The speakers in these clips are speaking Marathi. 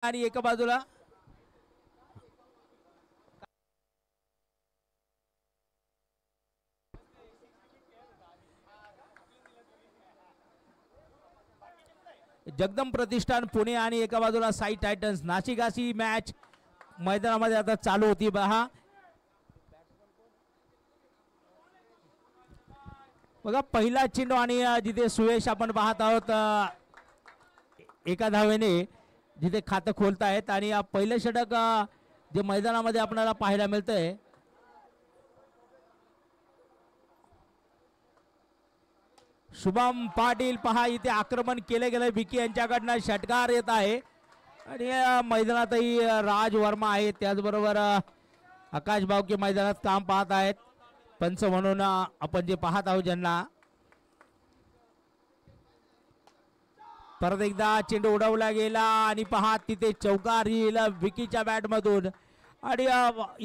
आणि एका बाजूला जगदंब प्रतिष्ठान पुणे आणि एका बाजूला साई टायटन्स नाशिक अशी मॅच मैदानामध्ये आता चालू होती पहा. बघा पहिला चेंडू आणि जिथे सुयश आपण पाहत आहोत एका धावेने जिथे खातं खोलतायत आणि पहिलं षटक जे मैदानामध्ये आपल्याला पाहायला मिळतंय. शुभम पाटील पहा इथे आक्रमण केले गेले विकी यांच्याकडनं षटकार येत आहे आणि मैदानातही राज वर्मा आहे त्याचबरोबर आकाश बावके मैदानात काम पाहत आहेत पंच म्हणून आपण जे पाहत आहोत ज्यांना. परत एकदा चेंडू उडवला गेला आणि पहा तिथे चौकार येईल विकीच्या बॅटमधून आणि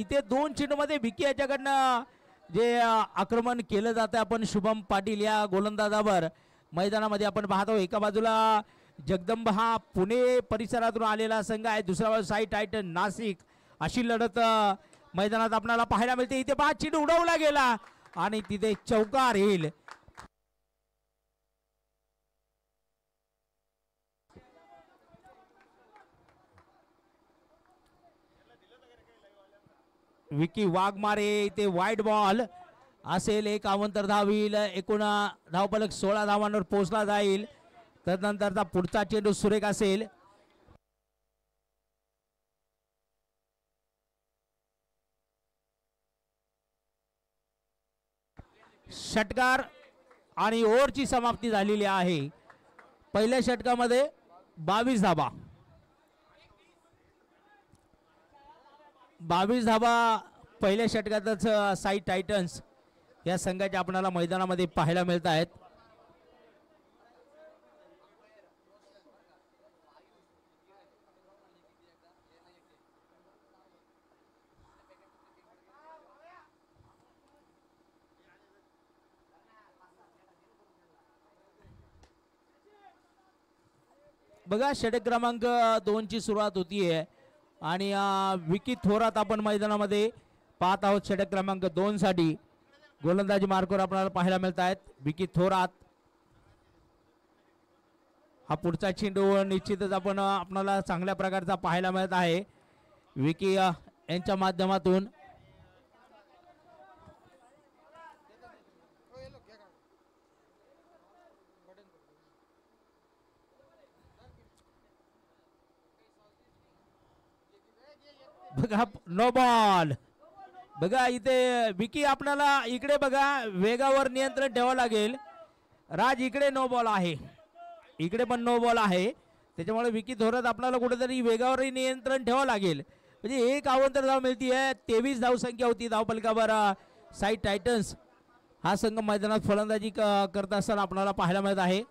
इथे दोन चेंडूमध्ये विकी याच्याकडनं जे आक्रमण केलं जातं आपण शुभम पाटील या गोलंदाजावर मैदानामध्ये आपण पाहतो. एका बाजूला जगदंब हा पुणे परिसरातून आलेला संघ आहे दुसऱ्या बाजूला साई टायटन नाशिक अशी लढत मैदानात आपल्याला पाहायला मिळते. इथे पहा चेंडू उडवला गेला आणि तिथे चौकार येईल. विकी वाघमारे इथे वाईट बॉल असेल एक अवंतर धाव येईल एकूण धावफलक 16 धावांवर पोहोचला जाईल. तदनंतरचा पुढचा चेंडू सुरेख असेल. षटकार आणि ओव्हरची समाप्ती झालेली आहे. पहिल्या षटकामध्ये 22 धावा 22 धावा पहिल्या षटकातच साई टायटन्स या संघाच्या आपल्याला मैदानामध्ये पाहायला मिळत आहेत. बघा षटक क्रमांक 2 ची सुरुवात होतीये आणि विकी थोरात आपण मैदानामध्ये पाहत आहोत. षटक क्रमांक 2 साठी गोलंदाजी मार्कवर आपल्याला पाहायला मिळत आहेत. विकी थोरात हा पुढचा चेंडू निश्चितच आपण आपल्याला चांगल्या प्रकारचा पाहायला मिळत आहे विकी यांच्या माध्यमातून. बघा नो बॉल. बघा इथे विकी आपल्याला इकडे बघा वेगावर नियंत्रण ठेवावं लागेल. राज इकडे नो बॉल आहे इकडे पण नो बॉल आहे त्याच्यामुळे विकी थोरात आपल्याला कुठेतरी वेगावरही नियंत्रण ठेवावं लागेल. म्हणजे एक अवंतर धाव मिळतीये 23 धावसंख्या होती धावफलकावर. साई टायटन्स हा संघ मैदानात फलंदाजी करत असताना आपल्याला पाहायला मिळत आहे.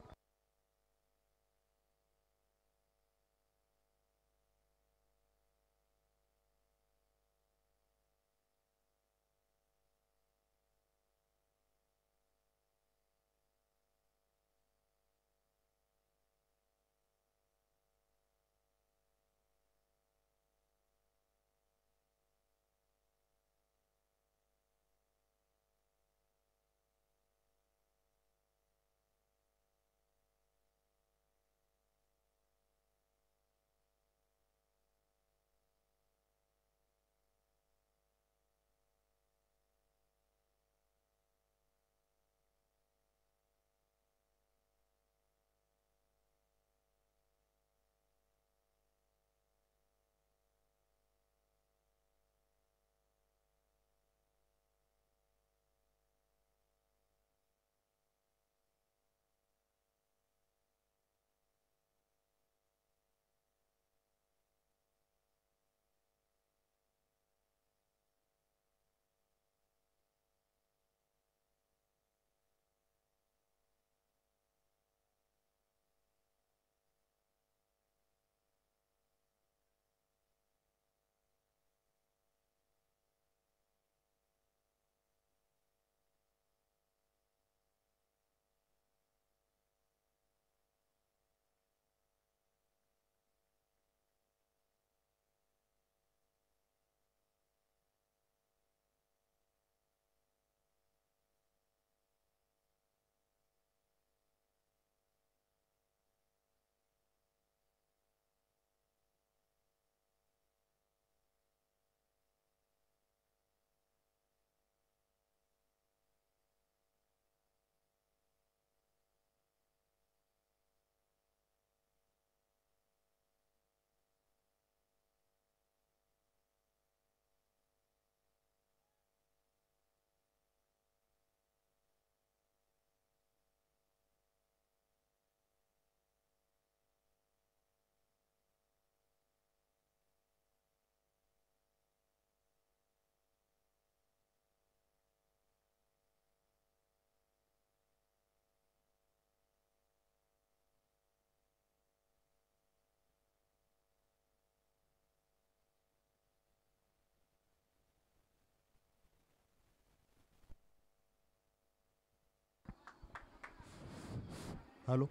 हॅलो.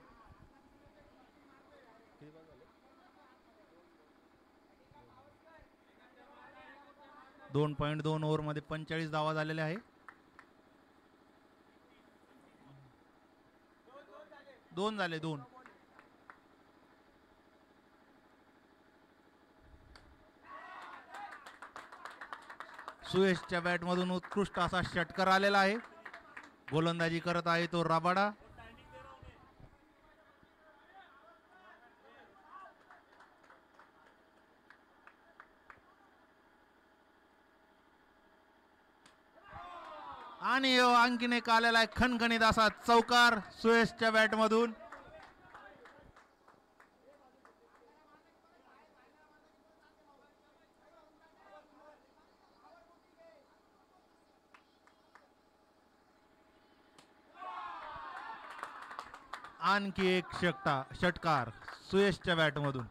2.2 ओव्हरमध्ये 45 धावा झालेल्या आहे. 2 झाले 2. सुयशच्या बॅटमधून उत्कृष्ट असा षटकार आलेला आहे. गोलंदाजी करत आहे तो राबाडा. आणि आणखीन एक आलेला आहे खणखणीत असा चौकार सुयशच्या बॅटमधून. आणखी एक षटकार सुयशच्या बॅटमधून.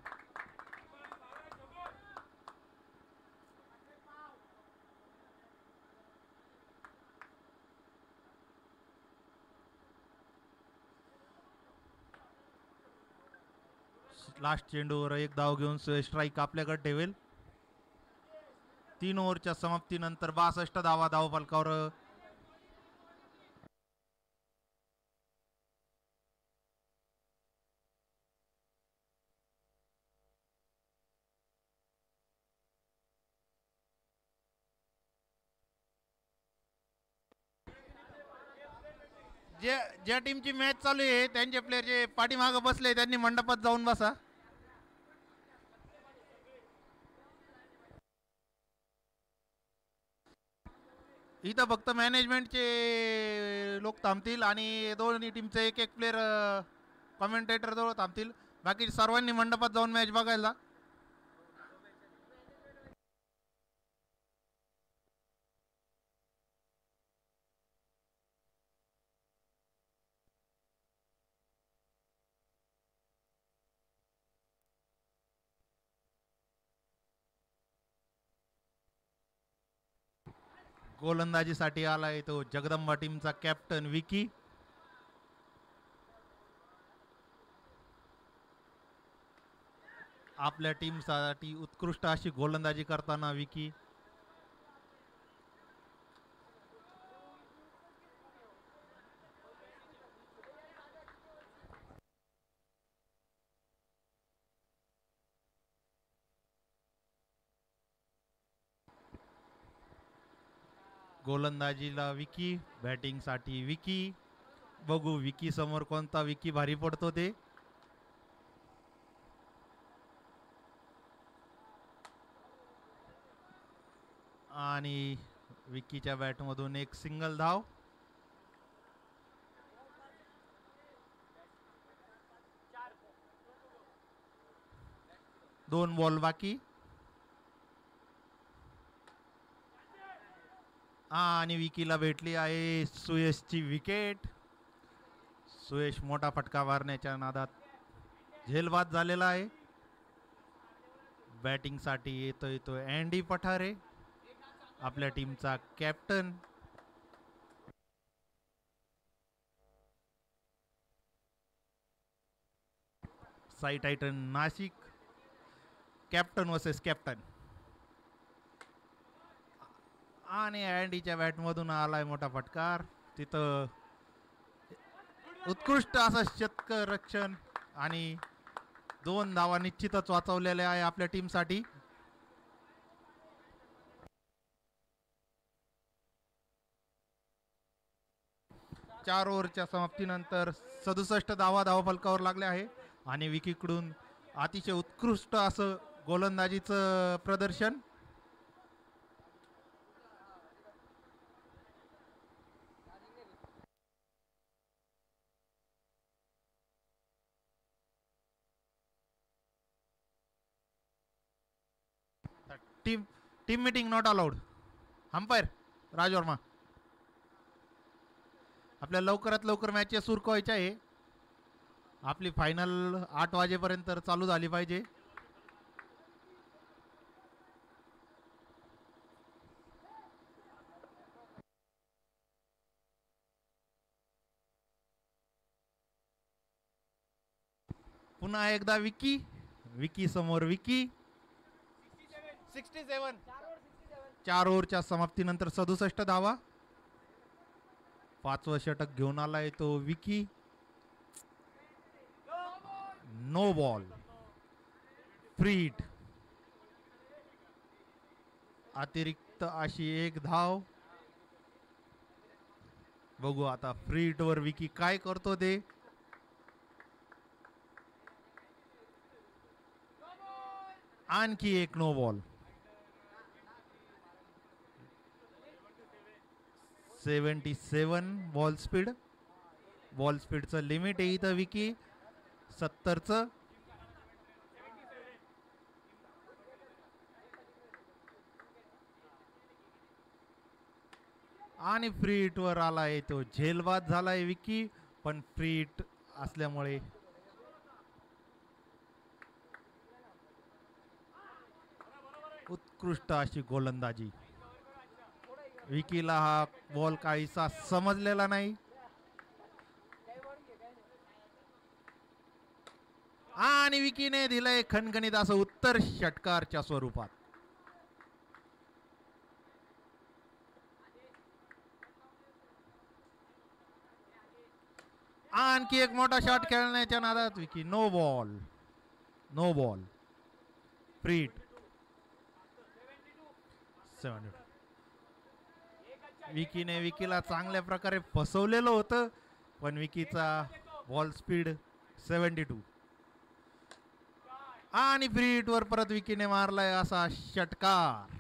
लास्ट चेंडूवर एक धाव घेऊन सुयश स्ट्राईक आपल्याकडे ठेवेल. 3 ओव्हरच्या समाप्तीनंतर 62 धावा धावफलकावर. ज्या टीमची मॅच चालू आहे त्यांचे प्लेयर जे पाठीमागे बसले त्यांनी मंडपात जाऊन बसा. इथं फक्त मॅनेजमेंटचे लोक थांबतील आणि दोन्ही टीमचे एक एक प्लेयर कॉमेंटेटर जवळ थांबतील. बाकी सर्वांनी मंडपात जाऊन मॅच बघायला. गोलंदाजीसाठी आलाय तो जगदंबा टीमचा कॅप्टन विकी. आपल्या टीमसाठी उत्कृष्ट अशी गोलंदाजी करताना विकी. गोलंदाजीला विकी, बॅटिंग साठी विकी. बघू विकी समोर कोणता विकी भारी पडतो ते. आणि विकीच्या बॅटमधून एक सिंगल धाव. दोन बॉल बाकी. आणि विकीला भेटली आहे सुयशची विकेट. सुयश मोठा फटका मारण्याच्या नादात झेलबाद झालेला आहे. बॅटिंग साठी येतोय तो अँडी पठारे आपल्या टीमचा captain. Sai Titan Nashik captain versus captain. आणि अँडीच्या बॅटमधून आलाय मोठा फटकार. तिथं उत्कृष्ट असं शतकरक्षण आणि 2 धावा निश्चितच वाचवलेल्या आहे आपल्या टीमसाठी. चार ओव्हरच्या समाप्तीनंतर 67 धावा धावफलकावर लागल्या आहे. आणि विकीकडून अतिशय उत्कृष्ट असं गोलंदाजीचं प्रदर्शन. Team meeting not allowed. Umpire Raj Verma. आपल्या लवकरात लवकर मॅचेस सुरू व्हायच्या आहे. आपली फायनल 8 वाजेपर्यंत चालू झाली पाहिजे. पुन्हा एकदा विकी, विकी समोर विकी. 67. 4 ओव्हरच्या समाप्तीनंतर 67 धावा. 5वं षटक घेऊन आलाय तो Vicky. No ball. Free hit. अतिरिक्त अशी एक धाव. बघू आता फ्री हिट वर विकी काय करतो ते. आणखी एक no ball. 77 ball speed. Ball स्पीडचं लिमिट आहे इथं विकी 70चं. आणि फ्री हिट वर आलाय तो. झेलबाद झालाय विकी, पण फ्री हिट असल्यामुळे उत्कृष्ट अशी गोलंदाजी. विकीला हा बॉल काहीसा समजलेला नाही. आणि विकीने दिलंय खणखणीत असं उत्तर षटकारच्या स्वरूपात. आणखी एक मोठा शॉट खेळण्याच्या नादात Vicky. No ball. No ball. Free hit. 72. विकीला चांगल्या प्रकारे फसवलेलं होतं, पण विकीचा बॉल स्पीड 72. आणि फ्री हिट वर परत विकीने मारलाय असा षटकार.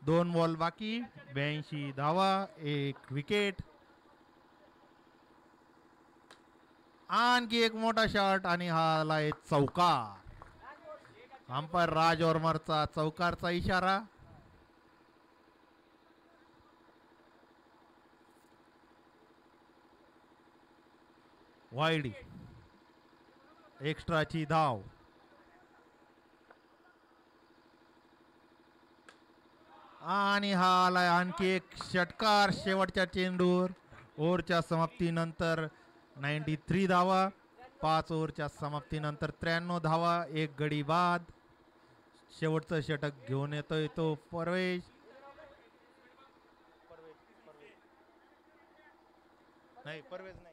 2 बॉल बाकी. 82 धावा. 1 विकेट. आणखी एक मोठा शॉट आणि हा आलाय चौकार. अंपायर राज वर्मरचा चौकारचा इशारा. वाईड. एक्स्ट्राची धाव. आणि हा आलाय आणखी एक षटकार शेवटच्या चेंडूवर. ओव्हरच्या समाप्तीनंतर 93 धावा. 5 ओव्हरच्या समाप्तीनंतर 93 धावा. 1 गडी बाद. शेवटचं षटक घेऊन येतोय तो परवेश. नाही परवेश नाही.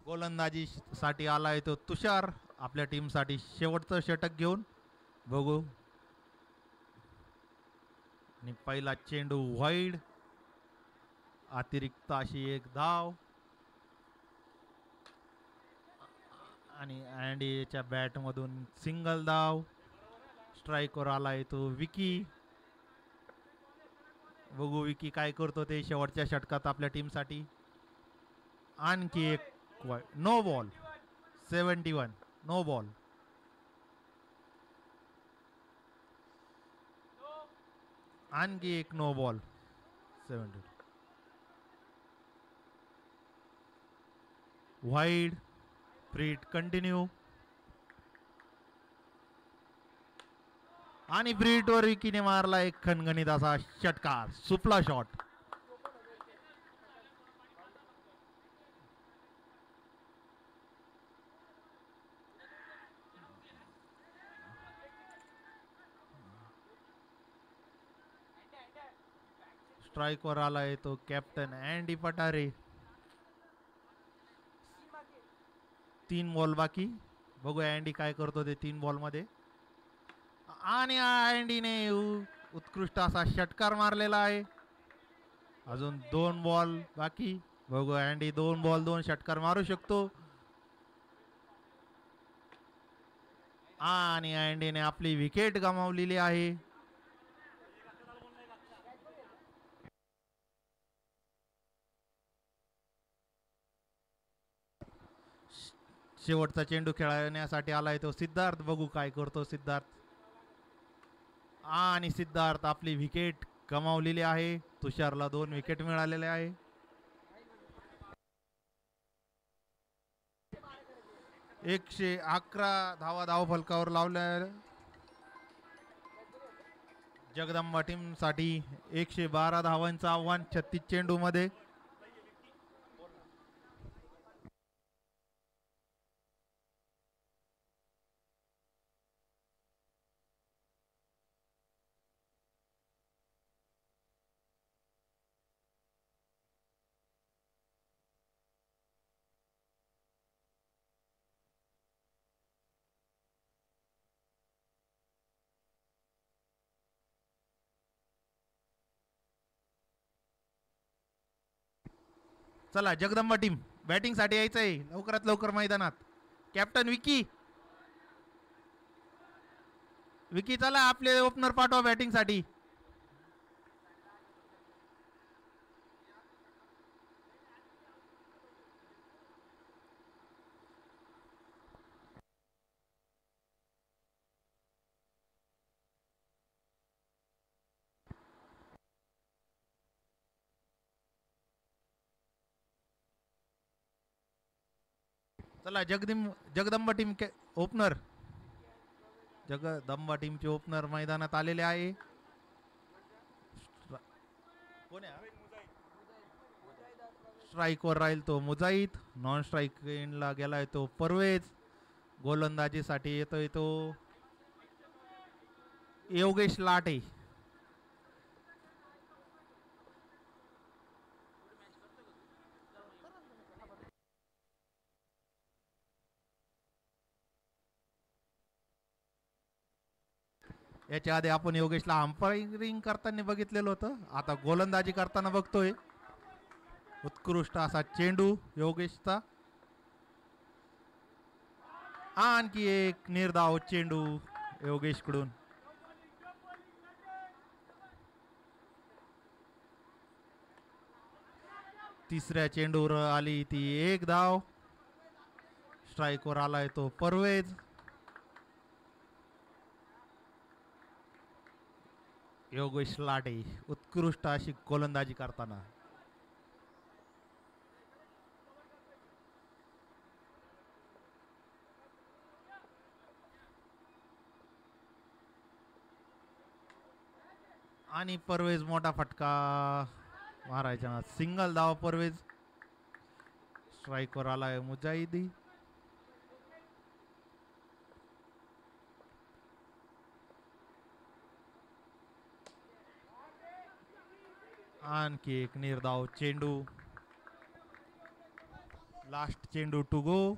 गोलंदाजी साठी आलाय तो तुषार आपल्या टीम साठी शेवटचं षटक घेऊन. बघू. आणि पहिला चेंडू वाईड. अतिरिक्त अशी एक धाव. आणि अँडीच्या बॅट मधून सिंगल धाव. स्ट्राईकवर आलाय तो विकी. बघू विकी काय करतो ते शेवटच्या षटकात आपल्या टीम साठी. आणखी एक नो बॉल. 71. No ball. आणखी एक no ball. 70. Wide. Free hit continue. आणि फ्री हिट वर विकीने मारला एक खणखणीत असा षटकार. सुपला शॉट. स्ट्राइक वर आलाय तो कॅप्टन अँडी पठारे. 3 बॉल बाकी. बघू अँडी काय करतो ते 3 बॉल मध्ये. आणि अँडीने उत्कृष्ट असा षटकार मारलेला आहे. अजून 2 बॉल बाकी. बघू अँडी 2 बॉल 2 षटकार मारू शकतो. आणि अँडीने आपली विकेट गमावलेली आहे. शेवटचा चेंडू खेळण्यासाठी आलाय तो सिद्धार्थ. बघू काय करतो सिद्धार्थ. आणि सिद्धार्थ आपली विकेट गमावलेली आहे. तुषारला 2 विकेट मिळालेले आहे. 111 धावा धावफलकावर लावल्या. जगदंबा टीम साठी 112 धावांचं आव्हान 36 चेंडू मध्ये. चला जगदंबा टीम बॅटिंग साठी यायचंय लवकरात लवकर मैदानात. कॅप्टन विकी चला आपले ओपनर पाठवा बॅटिंग साठी. चला जगदंबा टीम ओपनर जगदंबा टीमचे ओपनर मैदानात आलेले आहे. स्ट्राईकवर राहील तो मुजाईद. नॉन स्ट्राईक ला गेलाय तो परवेज. गोलंदाजीसाठी येतोय तो योगेश लाटे. याच्या आधी आपण योगेशला अंपायरिंग करताना बघितलेलं होतं. आता गोलंदाजी करताना बघतोय. उत्कृष्ट असा चेंडू योगेशचा. आणखी एक निर्धाव चेंडू योगेश कडून. तिसऱ्या चेंडूवर आली ती एक धाव. स्ट्राईकवर आलाय तो परवेज. योगेश लाटे उत्कृष्ट अशी गोलंदाजी करताना. आणि परवेज मोठा फटका मारायचा. सिंगल धाव परवेज. स्ट्राईकवर आलाय मुजाहिदी. आणखी एक निर्धाव चेंडू. लास्ट चेंडू टू गो.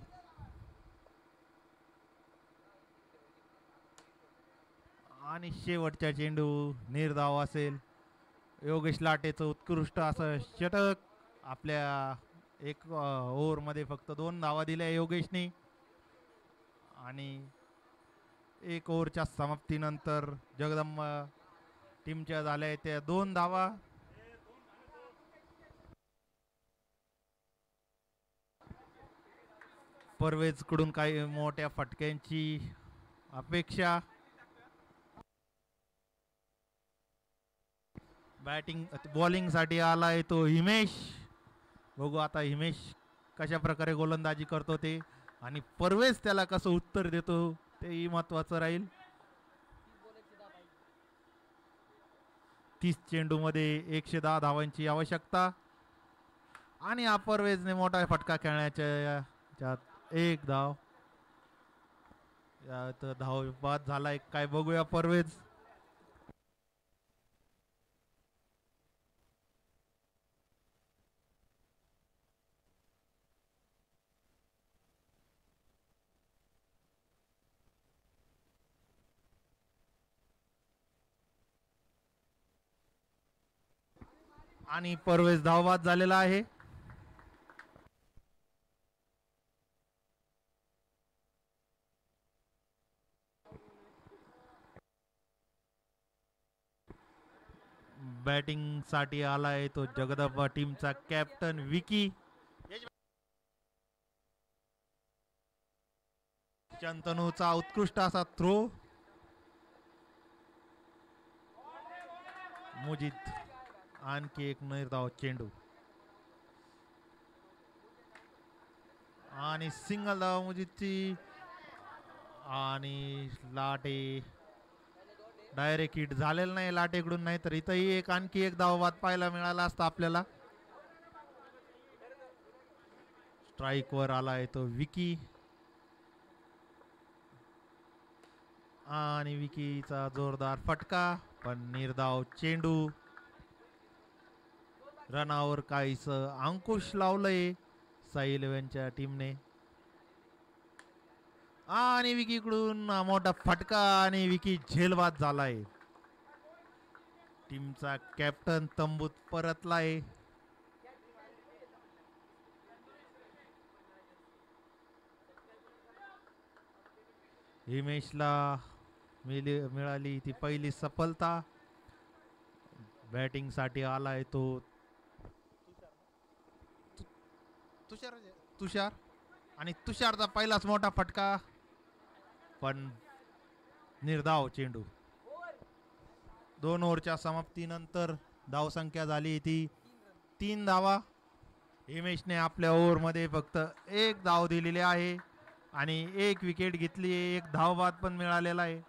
आणि शेवटचा चेंडू निर्धाव असेल. योगेश लाटेचं उत्कृष्ट असं षटक. आपल्या एक ओव्हर मध्ये फक्त 2 धावा दिल्या योगेशने. आणि एक ओव्हरच्या समाप्तीनंतर जगदंबा टीमच्या झाल्या त्या 2 धावा. परवेज कडून काही मोठ्या फटक्यांची अपेक्षा. बॉलिंग साठी आलाय तो हिमेश. बघू आता हिमेश कशा प्रकारे गोलंदाजी करतो ते. आणि परवेज त्याला कसं उत्तर देतो तेही महत्वाचं राहील. 30 चेंडू मध्ये 110 धावांची आवश्यकता. आणि हा परवेजने मोठा फटका खेळण्याच्या एक धाव. धाव बाद झालाय काय बघूया परवेज. आणि परवेज धावबाद झालेला आहे. बॅटिंग साठी आलाय तो जगदंबा टीमचा कॅप्टन विकी. शंतनूचा उत्कृष्ट असा थ्रो. मुजीद आणखी एक निर्धाव चेंडू. आणि सिंगल धाव मुजीदची आणि लाटे डायरेक्ट हिट झालेलं नाही लाटेकडून, नाही तर इथंही एक आणखी एक धाव बाद पाहायला मिळाला असता आपल्याला. स्ट्राईक वर आलाय तो विकी आणि विकीचा जोरदार फटका, पण निर्धाव चेंडू. रनावर काहीच अंकुश लावलंय साई 11च्या टीमने आणि विकीकडून मोठा फटका आणि विकी झेलबाद झालाय. टीमचा कॅप्टन तंबूत परतलाय. हिमेशला मिळाली ती पहिली सफलता. बॅटिंग साठी आलाय तो तुषार आणि तुषारचा पहिलाच मोठा फटका, पण निर्धाव चेंडू. 2 ओव्हरच्या समाप्तीनंतर धावसंख्या झाली ती 3 धावा. हिमेशने आपल्या ओव्हरमध्ये फक्त 1 धाव दिलेली आहे आणि 1 विकेट घेतली, 1 धावबाद पण मिळालेला आहे.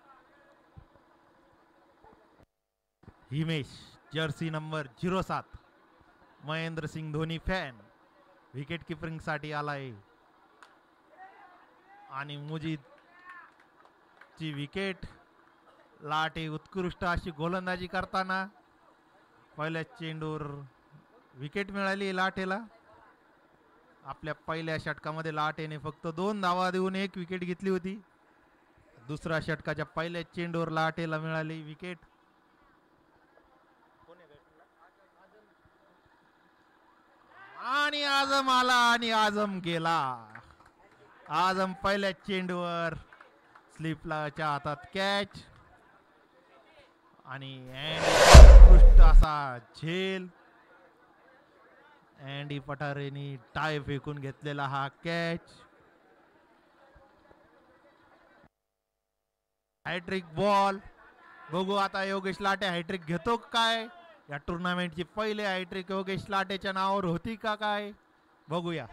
Himesh jersey number 07 Mahendra Singh Dhoni fan wicket keeping साठी आलाय आणि मुजीद ची विकेट. लाटे उत्कृष्ट अशी गोलंदाजी करताना पहिल्या चेंडूवर विकेट मिळाली लाटेला. आपल्या पहिल्या षटकामध्ये लाटेने फक्त 2 धावा देऊन 1 विकेट घेतली होती. दुसऱ्या षटकाच्या पहिल्या चेंडूवर लाटेला मिळाली विकेट. आणि आझम आला आणि आझम गेला. आझम पहिल्या चेंडूवर स्लिपलाच्या हातात कॅच आणि उत्कृष्ट असा झेल. अँडी पठारेने टाय फेकून घेतलेला हा कॅच. Hat trick ball. बघू आता योगेश लाटे हॅट्रिक घेतो काय. या टुर्नामेंटची पहिले हॅट्रिक योगेश लाटेच्या नावावर होती का काय बघूया.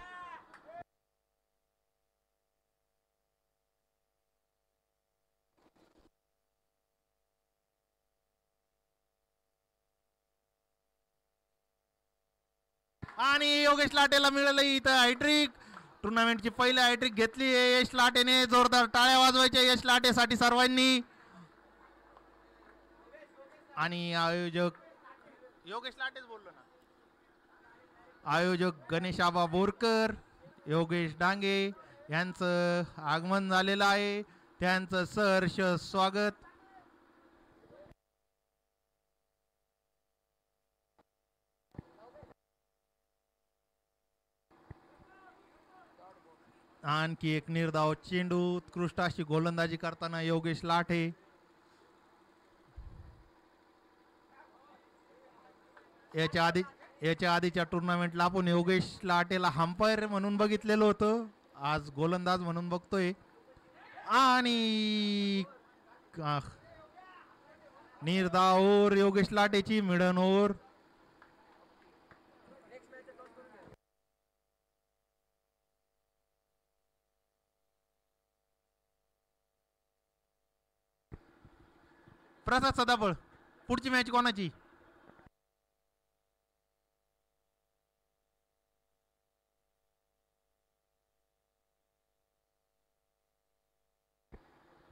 आणि योगेश लाटेला मिळालं इथं हॅट्रिक. टुर्नामेंटची पहिली हॅट्रिक घेतली यश लाटेने. जोरदार टाळ्या वाजवायच्या यश लाटेसाठी सर्वांनी. आणि आयोजक योगेश लाटेच बोललो ना. आयोजक गणेश आबा बोरकर, योगेश डांगे यांचं आगमन झालेलं आहे. त्यांचं सहर्ष स्वागत. आणखी एक निर्धाव चेंडू. उत्कृष्ट अशी गोलंदाजी करताना योगेश लाटे. याच्या आधीच्या टुर्नामेंटला आपण योगेश लाटेला अंपायर म्हणून बघितलेलं होतं. आज गोलंदाज म्हणून बघतोय. आणि निर्धाव ओव्हर योगेश लाटेची मिडन ओव्हर. प्रसाद सदाफळ पुढची मॅच कोणाची.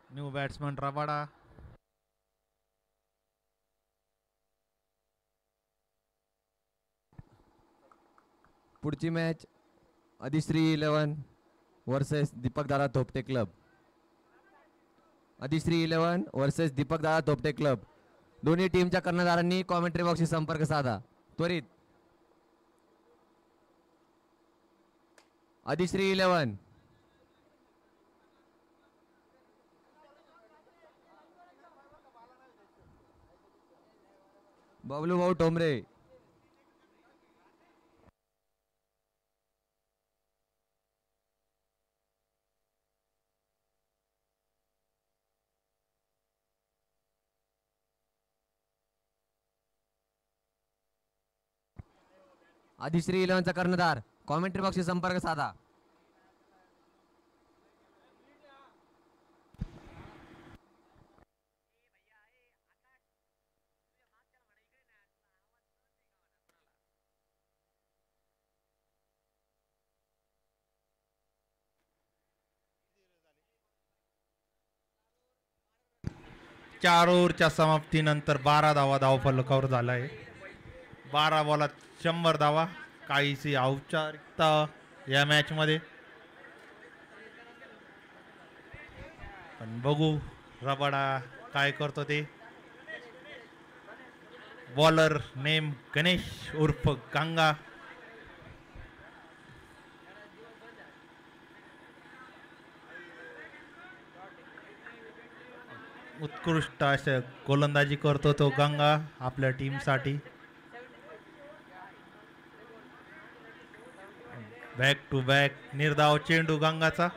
New batsman Rabada. पुढची मॅच अधिश्री 11 वर्सेस दीपक दादा थोपटे क्लब. अधिश्री 11 वर्सेस दीपक दादा थोपटे क्लब. दोन्ही टीमच्या कर्णधारांनी कॉमेंट्री बॉक्सशी संपर्क साधा त्वरित. अधिश्री 11 बबलू भाऊ टोमरे. अधिश्री 11चा कर्णधार कॉमेंट्री बॉक्सशी संपर्क साधा. 4 ओव्हरच्या समाप्तीनंतर 12 धावा धावफलकावर झाला आहे. 12 बॉलात 100 धावा. काहीशी औपचारिकता या मॅच मध्ये, पण बघू रबाडा काय करतो ते. बॉलर नेम गणेश उर्फ गंगा. उत्कृष्ट अशा गोलंदाजी करतो तो गंगा आपल्या टीमसाठी. बॅक टू बॅक निर्धाव चेंडू गंगाचा.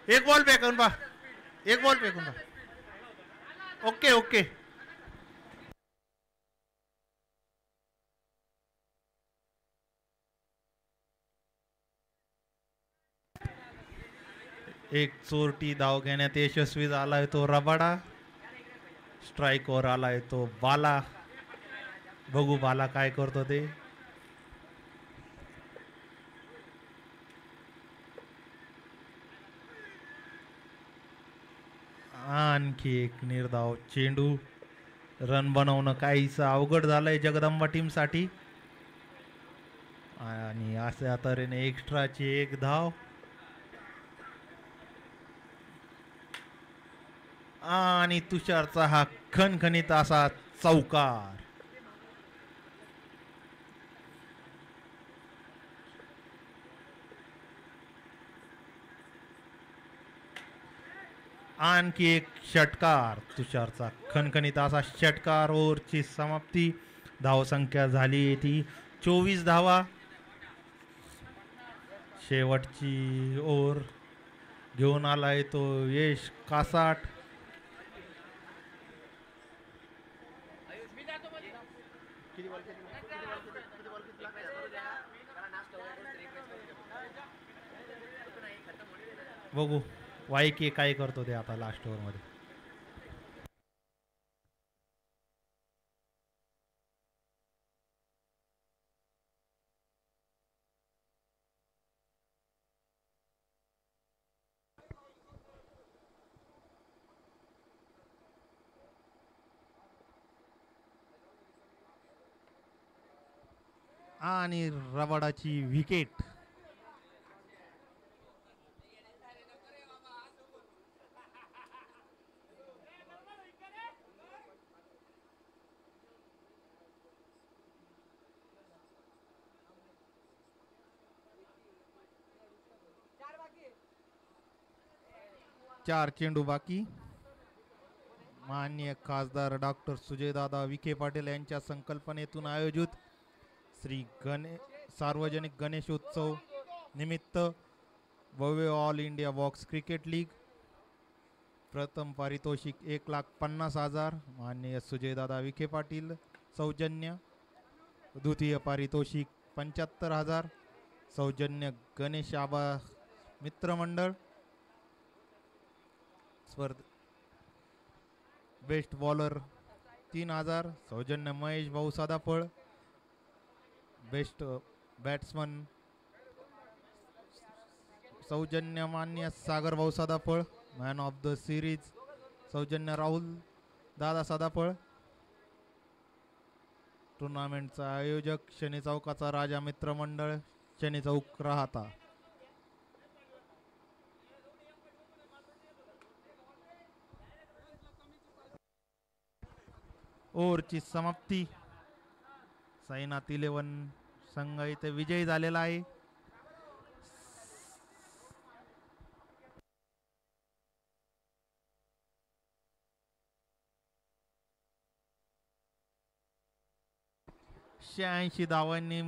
एक बॉल फेकून पा, एक बॉल फेकून पा. Okay okay. एक चोरटी धाव घेण्यात यशस्वी झालाय तो रबाडा. स्ट्राइक वर आलाय तो बाला. बघू बाला काय करतो ते. आणखी एक निर्धाव चेंडू. रन बनवणं काहीच अवघड झालंय जगदंबा टीम साठी. आणि अशा तऱ्हेने एक्स्ट्राची एक धाव. आणि तुषारचा हा खणखणीत असा चौकार. आणखी एक षटकार. तुषारचा खणखणीत असा षटकार. ओव्हरची समाप्ती. धावसंख्या झाली ती 24 धावा. शेवटची ओव्हर घेऊन आलाय तो यश कासाट. बघू वाईके काय करतो ते आता लास्ट ओव्हर मध्ये. आणि रबाडाची विकेट. चार चेंडू बाकी. माननीय खासदार डॉक्टर सुजयदादा विखे पाटील यांच्या संकल्पनेतून आयोजित श्री सार्वजनिक गणेशोत्सव निमित्त भव्य all India box cricket league. प्रथम पारितोषिक 1,50,000 माननीय सुजयदादा विखे पाटील सौजन्य. द्वितीय पारितोषिक 75,000 सौजन्य गणेश आबा मित्रमंडळ. बेस्ट बॉलर 3,000 सौजन्य महेश भाऊ सादाफळ. बेस्ट बॅट्समन सौजन्य मान्य सागर भाऊ सादाफळ. मॅन ऑफ द सिरीज सौजन्य राहुल दादा सादाफळ. टुर्नामेंटचा आयोजक शनी चौकाचा राजा मित्रमंडळ शनी चौक राहता. ओव्हरची समाप्ती. साईनाथ 11 संघ इथे विजयी झालेला आहे. शहाऐंशी धावांनी